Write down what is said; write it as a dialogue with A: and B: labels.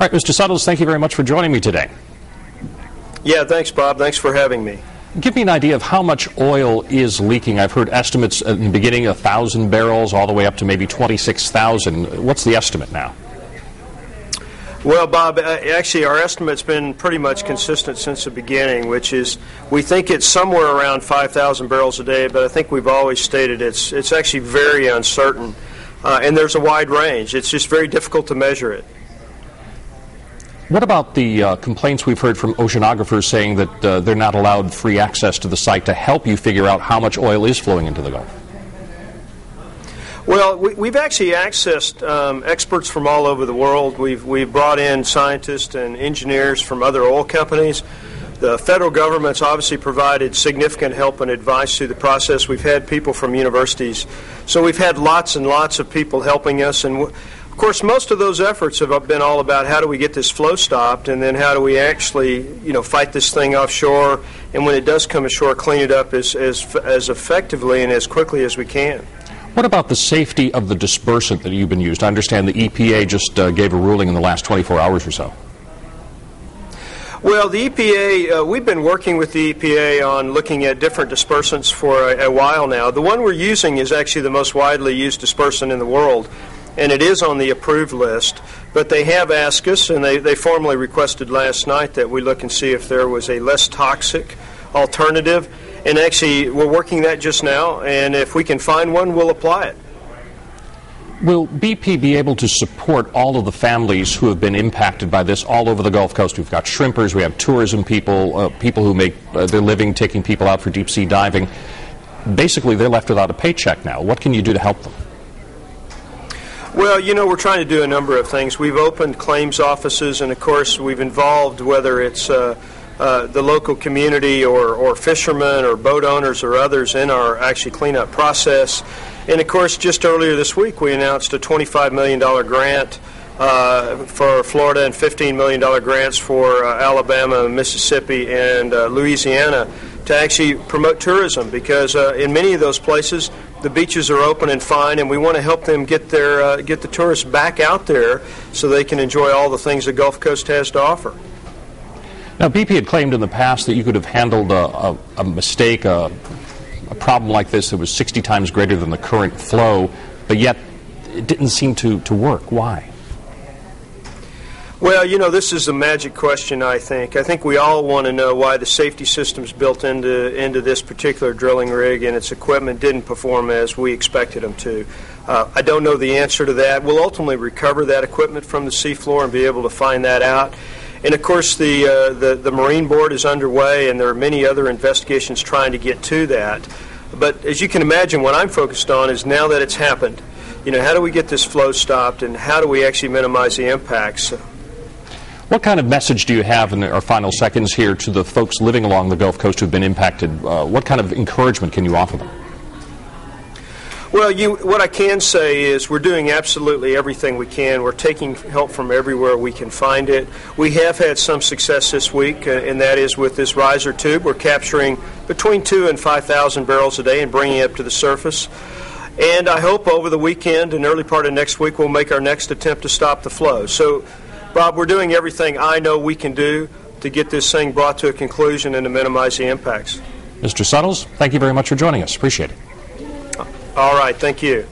A: right, Mr. Suttles, thank you very much for joining me today.
B: Yeah, thanks, Bob. Thanks for having me.
A: Give me an idea of how much oil is leaking. I've heard estimates in the beginning, 1,000 barrels, all the way up to maybe 26,000. What's the estimate now?
B: Well, Bob, actually our estimate's been pretty much consistent since the beginning, which is we think it's somewhere around 5,000 barrels a day, but I think we've always stated it's actually very uncertain, and there's a wide range. It's just very difficult to measure it.
A: What about the complaints we've heard from oceanographers saying that they're not allowed free access to the site to help you figure out how much oil is flowing into the Gulf?
B: Well, we've actually accessed experts from all over the world. We've brought in scientists and engineers from other oil companies. The federal government's obviously provided significant help and advice through the process. We've had people from universities. So we've had lots and lots of people helping us. And of course, most of those efforts have been all about how do we get this flow stopped, and then how do we actually, fight this thing offshore, and when it does come ashore, clean it up as effectively and as quickly as we can.
A: What about the safety of the dispersant that you've been used? I understand the EPA just gave a ruling in the last 24 hours or so.
B: Well, the EPA, we've been working with the EPA on looking at different dispersants for a while now. The one we're using is actually the most widely used dispersant in the world, and it is on the approved list. But they have asked us, and they formally requested last night that we look and see if there was a less toxic alternative. And actually, we're working that just now, and if we can find one, we'll apply it.
A: Will BP be able to support all of the families who have been impacted by this all over the Gulf Coast? We've got shrimpers, we have tourism people, people who make their living taking people out for deep-sea diving. Basically, they're left without a paycheck now. What can you do to help them?
B: Well, we're trying to do a number of things. We've opened claims offices, and of course, we've involved whether it's the local community or fishermen or boat owners or others in our actually cleanup process. And of course, just earlier this week we announced a $25 million grant for Florida and $15 million grants for Alabama, Mississippi, and Louisiana to actually promote tourism, because in many of those places the beaches are open and fine, and we want to help them get the tourists back out there so they can enjoy all the things the Gulf Coast has to offer.
A: Now, BP had claimed in the past that you could have handled a mistake, a problem like this that was 60 times greater than the current flow, but yet it didn't seem to work. Why?
B: Well, this is a magic question, I think. I think we all want to know why the safety systems built into this particular drilling rig and its equipment didn't perform as we expected them to. I don't know the answer to that. We'll ultimately recover that equipment from the seafloor and be able to find that out. And of course, the Marine Board is underway, and there are many other investigations trying to get to that. But as you can imagine, what I'm focused on is, now that it's happened, how do we get this flow stopped, and how do we actually minimize the impacts?
A: What kind of message do you have in our final seconds here to the folks living along the Gulf Coast who've been impacted? What kind of encouragement can you offer them?
B: Well, what I can say is we're doing absolutely everything we can. We're taking help from everywhere we can find it. We have had some success this week, and that is with this riser tube. We're capturing between 2,000 and 5,000 barrels a day and bringing it up to the surface. And I hope over the weekend and early part of next week we'll make our next attempt to stop the flow. So, Bob, we're doing everything I know we can do to get this thing brought to a conclusion and to minimize the impacts.
A: Mr. Suttles, thank you very much for joining us. Appreciate it.
B: All right, thank you.